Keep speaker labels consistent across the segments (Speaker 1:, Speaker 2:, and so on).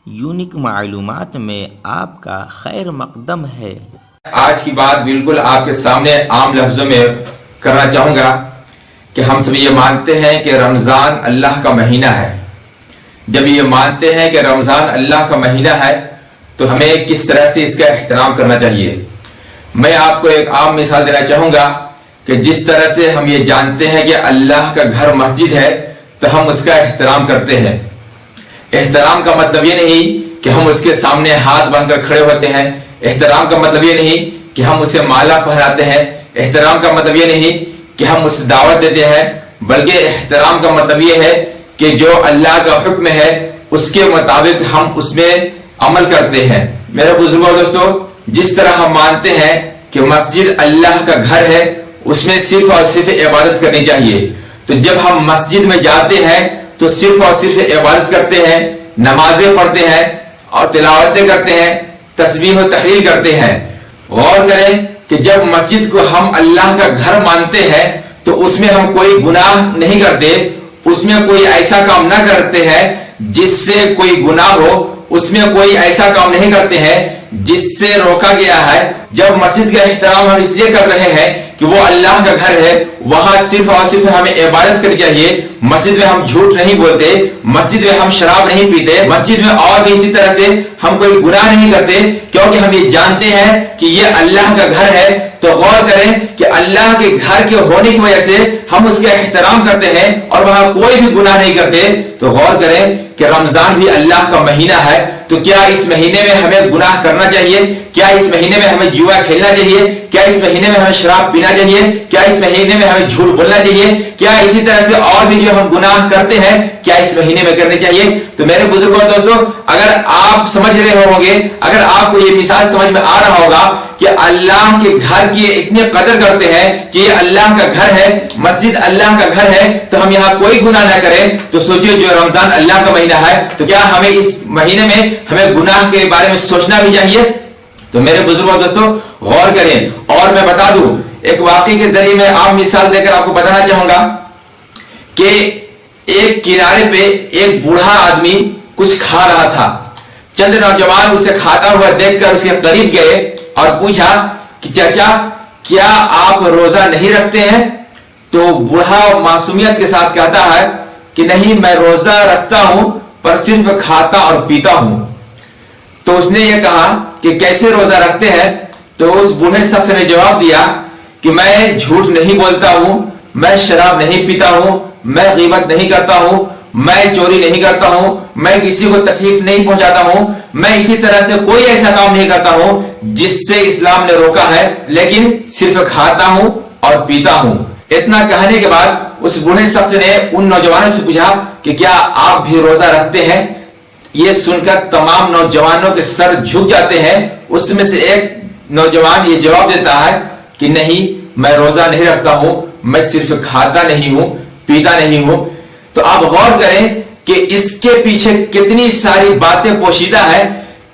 Speaker 1: Unique معلومات میں آپ کا خیر مقدم ہے۔
Speaker 2: آج کی بات بالکل آپ کے سامنے عام لفظوں میں کرنا چاہوں گا کہ ہم سب یہ مانتے ہیں کہ رمضان اللہ کا مہینہ ہے۔ جب یہ مانتے ہیں کہ رمضان اللہ کا مہینہ ہے تو ہمیں کس طرح سے اس کا احترام کرنا چاہیے۔ میں آپ کو ایک عام مثال دینا چاہوں گا کہ جس طرح سے ہم یہ جانتے ہیں کہ اللہ کا گھر مسجد ہے تو ہم اس کا احترام کرتے ہیں۔ احترام کا مطلب یہ نہیں کہ ہم اس کے سامنے ہاتھ باندھ کر کھڑے ہوتے ہیں۔ احترام کا مطلب یہ نہیں کہ ہم اسے مالا پہناتے ہیں۔ احترام کا مطلب یہ نہیں کہ ہم اسے دعوت دیتے ہیں، بلکہ احترام کا مطلب یہ ہے کہ جو اللہ کا حکم ہے اس کے مطابق ہم اس میں عمل کرتے ہیں۔ میرے بزرگوں دوستو، جس طرح ہم مانتے ہیں کہ مسجد اللہ کا گھر ہے، اس میں صرف اور صرف عبادت کرنی چاہیے، تو جب ہم مسجد میں جاتے ہیں تو صرف اور صرف عبادت کرتے ہیں، نمازیں پڑھتے ہیں اور تلاوتیں کرتے ہیں، تسبیح و تحلیل کرتے ہیں۔ غور کریں کہ جب مسجد کو ہم اللہ کا گھر مانتے ہیں تو اس میں ہم کوئی گناہ نہیں کرتے، اس میں کوئی ایسا کام نہ کرتے ہیں جس سے کوئی گناہ ہو، اس میں کوئی ایسا کام نہیں کرتے ہیں جس سے روکا گیا ہے۔ جب مسجد کا احترام ہم اس لیے کر رہے ہیں کہ وہ اللہ کا گھر ہے، وہاں صرف اور صرف ہمیں عبادت کرنی چاہیے۔ مسجد میں ہم جھوٹ نہیں بولتے، مسجد میں ہم شراب نہیں پیتے، مسجد میں اور بھی اسی طرح سے ہم کوئی گناہ نہیں کرتے، کیونکہ ہم یہ جانتے ہیں کہ یہ اللہ کا گھر ہے۔ تو غور کریں کہ اللہ کے گھر کے ہونے کی وجہ سے ہم اس کا احترام کرتے ہیں اور وہاں کوئی بھی گناہ نہیں کرتے۔ تو غور کریں کہ رمضان بھی اللہ کا مہینہ ہے، تو کیا اس مہینے میں ہمیں گناہ کرنا چاہیے؟ کیا اس مہینے میں ہمیں جوا کھیلنا چاہیے؟ کیا اس مہینے میں ہمیں شراب پینا چاہیے؟ کیا اس مہینے میں ہمیں جھوٹ بولنا چاہیے؟ کیا اسی طرح سے اور بھی جو ہم گناہ کرتے ہیں کیا اس مہینے میں کرنے چاہیے؟ تو میرے بزرگوں دوستوں، اگر آپ سمجھ رہے ہوں گے، اگر آپ کو یہ مثال سمجھ میں آ رہا ہوگا کہ اللہ کے گھر کی اتنی قدر کرتے ہیں کہ یہ اللہ کا گھر ہے، مسجد اللہ کا گھر ہے، تو ہم یہاں کوئی گناہ نہ کریں، تو سوچئے جو رمضان اللہ کا مہینہ ہے تو کیا ہمیں اس مہینے میں ہمیں گناہ کے بارے میں سوچنا بھی چاہیے؟ تو میرے بزرگوں دوستوں غور کریں، اور میں بتا دوں ایک واقعے کے ذریعے میں عام مثال دے کر آپ کو بتانا چاہوں گا کہ ایک کنارے پہ ایک بوڑھا آدمی کچھ کھا رہا تھا۔ چند نوجوان اسے کھاتا ہوا دیکھ کر اس کے قریب گئے اور پوچھا کہ چچا کیا آپ روزہ نہیں رکھتے ہیں؟ تو بوڑھا معصومیت کے ساتھ کہتا ہے کہ نہیں، میں روزہ رکھتا ہوں پر صرف کھاتا اور پیتا ہوں۔ تو اس نے یہ کہا کہ کیسے روزہ رکھتے ہیں؟ تو اس بوڑھے شخص نے جواب دیا کہ میں جھوٹ نہیں بولتا ہوں، میں شراب نہیں پیتا ہوں، میں غیبت نہیں کرتا ہوں، میں چوری نہیں کرتا ہوں، میں کسی کو تکلیف نہیں پہنچاتا ہوں، میں اسی طرح سے کوئی ایسا کام نہیں کرتا ہوں جس سے اسلام نے روکا ہے، لیکن صرف کھاتا ہوں اور پیتا ہوں۔ اتنا کہنے کے بعد اس بوڑھے شخص نے ان نوجوانوں سے پوچھا کہ کیا آپ بھی روزہ رکھتے ہیں؟ یہ سن کر تمام نوجوانوں کے سر جھک جاتے ہیں۔ اس میں سے ایک نوجوان یہ جواب دیتا ہے کہ نہیں، میں روزہ نہیں رکھتا ہوں، میں صرف کھاتا نہیں ہوں، پیتا نہیں ہوں۔ تو آپ غور کریں کہ اس کے پیچھے کتنی ساری باتیں پوشیدہ ہیں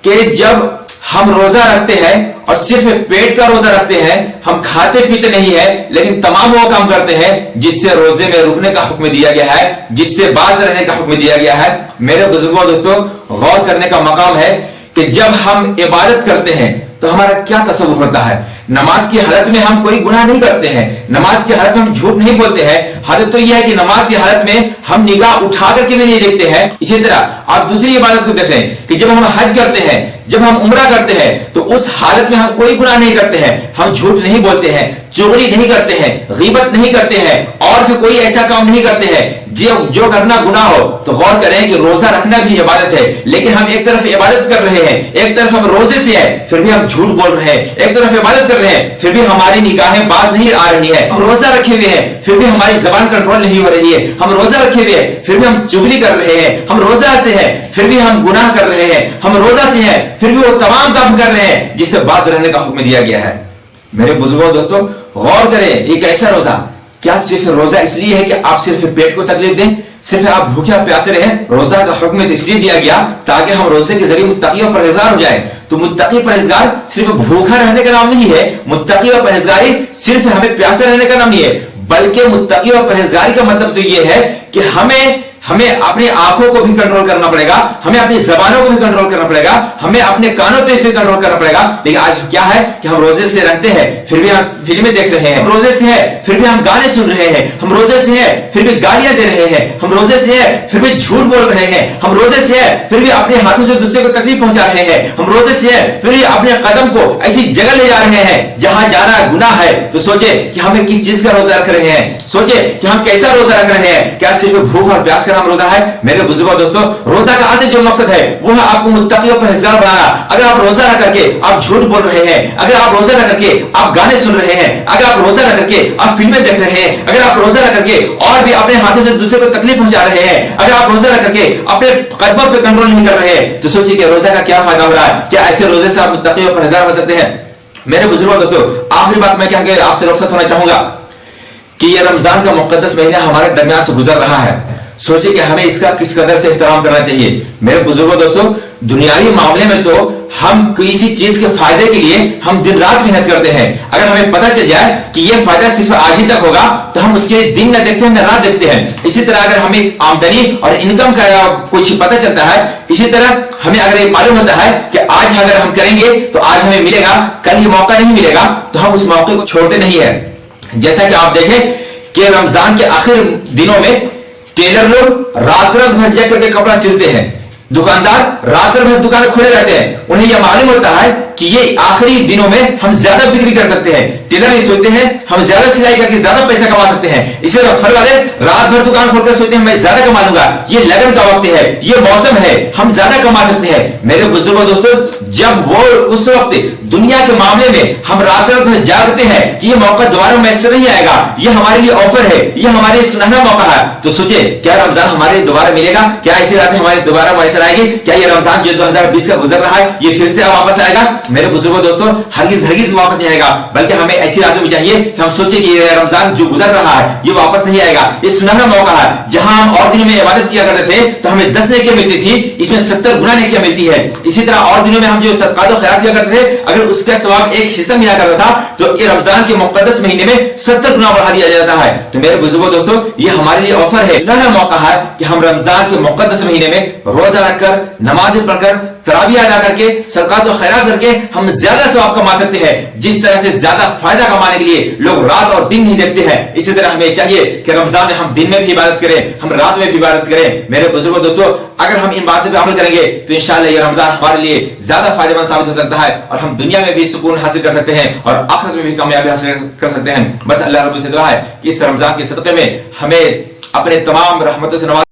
Speaker 2: کہ جب ہم روزہ رکھتے ہیں اور صرف پیٹ کا روزہ رکھتے ہیں، ہم کھاتے پیتے نہیں ہیں، لیکن تمام وہ کام کرتے ہیں جس سے روزے میں رکنے کا حکم دیا گیا ہے، جس سے باز رہنے کا حکم دیا گیا ہے۔ میرے بزرگوں دوستوں، غور کرنے کا مقام ہے کہ جب ہم عبادت کرتے ہیں تو ہمارا کیا تصور ہوتا ہے؟ نماز کی حالت میں ہم کوئی گناہ نہیں کرتے ہیں، نماز کی حالت میں ہم جھوٹ نہیں بولتے ہیں۔ حالت تو یہ ہے کہ نماز کی حالت میں ہم نگاہ اٹھا کر کے بھی نہیں دیکھتے ہیں۔ اسی طرح آپ دوسری عبادت کو دیکھیں کہ جب ہم حج کرتے ہیں، جب ہم عمرہ کرتے ہیں، تو اس حالت میں ہم کوئی گناہ نہیں کرتے ہیں، ہم جھوٹ نہیں بولتے ہیں، چغلی نہیں کرتے ہیں، غیبت نہیں کرتے ہیں، اور بھی کوئی ایسا کام نہیں کرتے ہیں جو کرنا گناہ ہو۔ تو غور کریں کہ روزہ رکھنا بھی عبادت ہے، لیکن ہم ایک طرف عبادت کر رہے ہیں، ایک طرف ہم روزے سے ہیں، پھر بھی ہم جھوٹ بول رہے ہیں، ایک طرف عبادت کر رہے ہیں، پھر بھی ہماری نگاہیں باز نہیں آ رہی ہیں، ہم روزہ رکھے ہوئے ہیں، پھر بھی ہماری زبان کنٹرول نہیں ہو رہی ہے، ہم روزہ رکھے ہوئے ہیں، پھر بھی ہم چغلی کر رہے ہیں، ہم روزہ سے ہیں، پھر بھی ہم گناہ کر رہے ہیں، ہم روزہ سے ہیں، پھر بھی وہ تمام کام کر رہے ہیں جس سے باز رہنے کا حکم دیا گیا ہے۔ میرے بزرگوں دوستوں، غور کریں، یہ کیسا روزہ؟ کیا صرف روزہ اس لیے ہے کہ آپ صرف پیٹ کو تکلیف دیں، صرف آپ بھوکے پیاسے رہیں؟ روزہ کا حکم اس لیے دیا گیا تاکہ ہم روزے کے ذریعے متقی اور پرہیزگار ہو جائیں۔ تو متقی پرہیزگار صرف بھوکا رہنے کا نام نہیں ہے، متقی اور پرہیزگاری صرف ہمیں پیاسے رہنے کا نام نہیں ہے، بلکہ متقی اور پرہیزگاری کا مطلب تو یہ ہے کہ ہمیں اپنی آنکھوں کو بھی کنٹرول کرنا پڑے گا, ہمیں اپنی زبانوں کو بھی کنٹرول کرنا پڑے گا, ہمیں اپنے کانوں پہ بھی کنٹرول کرنا پڑے گا. لیکن آج کیا ہے کہ ہم روزے سے رہتے ہیں پھر بھی ہم فلمیں دیکھ رہے ہیں, ہم روزے سے ہیں پھر بھی ہم گانے سن رہے ہیں, ہم روزے سے ہیں پھر بھی گالیاں دے رہے ہیں, ہم روزے سے ہیں پھر بھی جھوٹ بول رہے ہیں, ہم روزے سے ہیں پھر بھی اپنے ہاتھوں سے دوسرے کو تکلیف پہنچا رہے ہیں, ہم روزے سے ہیں پھر بھی اپنے قدم کو ایسی جگہ لے جا رہے ہیں جہاں جانا گناہ ہے. تو سوچے کہ ہمیں کس چیز کا روزہ رکھ رہے ہیں, سوچے کہ ہم کیسا روزہ رکھ رہے ہیں. کیا صرف بھوک اور پیاس کا نام روزہ ہے؟ میرے بزرگوں دوستوں, روزہ کا اصل جو مقصد ہے وہ ہے آپ کو متقی اور پرہیزگار بنانا. اگر آپ روزہ رکھ کر کے آپ جھوٹ بول رہے ہیں, اگر آپ روزہ رکھ کر کے آپ گانے سن رہے ہیں, اگر آپ روزہ رکھ کر کے آپ فلمیں دیکھ رہے ہیں, اگر آپ روزہ رکھ کر کے اور بھی اپنے ہاتھوں سے دوسرے کو تکلیف پہنچا رہے ہیں, اگر آپ روزہ رکھ کر کے اپنے قدموں پہ کنٹرول نہیں کر رہے ہیں, تو سوچیے کہ روزہ کا کیا فائدہ ہو رہا ہے. کیا ایسے روزے سے آپ متقی اور پرہیزگار ہو سکتے ہیں؟ میرے بزرگوں دوستوں, آخری بات میں کیا کہ آپ سے رخصت ہونا چاہوں گا کہ یہ رمضان کا مقدس مہینہ ہمارے درمیان سے گزر رہا ہے. سوچیں کہ ہمیں اس کا کس قدر سے احترام کرنا چاہیے. میرے بزرگوں دوستوں, دنیاوی معاملے میں تو ہم کسی چیز کے فائدے کے لیے ہم دن رات محنت کرتے ہیں. اگر ہمیں پتہ چل جائے کہ یہ فائدہ صرف آج ہی تک ہوگا تو ہم اس کے دن نہ دیکھتے ہیں نہ رات دیکھتے ہیں. اسی طرح اگر ہمیں آمدنی اور انکم کا کچھ پتہ چلتا ہے, اسی طرح ہمیں اگر یہ معلوم ہوتا ہے کہ آج اگر ہم کریں گے تو آج ہمیں ملے گا, کل یہ موقع نہیں ملے گا, تو ہم اس موقع کو چھوڑتے نہیں ہیں. جیسا کہ آپ دیکھیں کہ رمضان کے آخر دنوں میں ٹیلر لوگ رات بھر جگ کر کے کپڑا سلتے ہیں, دکاندار رات بھر دکانیں کھلے رہتے ہیں. انہیں یہ معلوم ہوتا ہے کہ یہ آخری دنوں میں ہم زیادہ بکری کر سکتے ہیں. ٹیلر یہ سوچتے ہیں ہم زیادہ سلائی کر کے زیادہ پیسہ کما سکتے ہیں. اسی طرح پھل والے رات بھر دکان کھول کر سوچتے ہیں میں زیادہ کما لوں گا, یہ لگن کا وقت ہے, یہ موسم ہے, ہم زیادہ کما سکتے ہیں. میرے بزرگوں دوستوں, جب وہ اس وقت دنیا کے معاملے میں ہم رات بھر جاگتے ہیں کہ یہ موقع دوبارہ میسر نہیں آئے گا, یہ ہمارے لیے آفر ہے, یہ ہمارے لیے سنہرا موقع ہے, تو سوچے کیا رمضان ہمارے لیے دوبارہ ملے گا؟ کیا ایسی راتیں ہمارے دوبارہ میسر آئے گی؟ کیا یہ رمضان جو 2020 کا گزر رہا ہے یہ پھر سے واپس آئے گا؟ میرے بزرگوں دوستوں, ہرگز واپس نہیں آئے گا, بلکہ ہمیں ایسی راتوں میں چاہیے کہ ہم سوچیں کہ یہ رمضان جو گزر رہا ہے یہ واپس نہیں آئے گا. یہ سنہرا موقع ہے جہاں ہم اور دنوں میں عبادت کیا کرتے تھے تو ہمیں 10 نیکیاں ملتی تھی, اس میں 70 گنا نیکیاں ملتی ہے. اسی طرح اور دنوں میں ہم جو صدقات و خیرات کیا کرتے تھے, اگر اس کا ثواب ایک حصہ ملا کرتا تھا تو یہ رمضان کے مقدس مہینے میں 70 گنا بڑھا دیا جاتا ہے. تو میرے بزرگوں دوستوں, یہ ہمارے لیے آفر ہے, سنہرا موقع ہے کہ ہم رمضان کے مقدس مہینے میں روزہ رکھ کر, نماز پڑھ کر, تراویح ادا کر کے, صدقات و خیرات کر کے ہم زیادہ ثواب کما سکتے ہیں. جس طرح سے زیادہ فائدہ کمانے کے لیے لوگ رات اور دن نہیں دیکھتے ہیں, اسی طرح ہمیں چاہیے کہ رمضان میں ہم دن میں بھی عبادت کریں, ہم رات میں بھی عبادت کریں. میرے بزرگوں دوستوں, اگر ہم ان باتوں پہ عمل کریں گے تو انشاءاللہ یہ رمضان ہمارے لیے زیادہ فائدہ مند ثابت ہو سکتا ہے, اور ہم دنیا میں بھی سکون حاصل کر سکتے ہیں اور آخرت میں بھی کامیابی حاصل کر سکتے ہیں. بس اللہ رب سے دعا ہے کہ اس رمضان کے صدقے میں ہمیں اپنے تمام رحمتوں سے نواز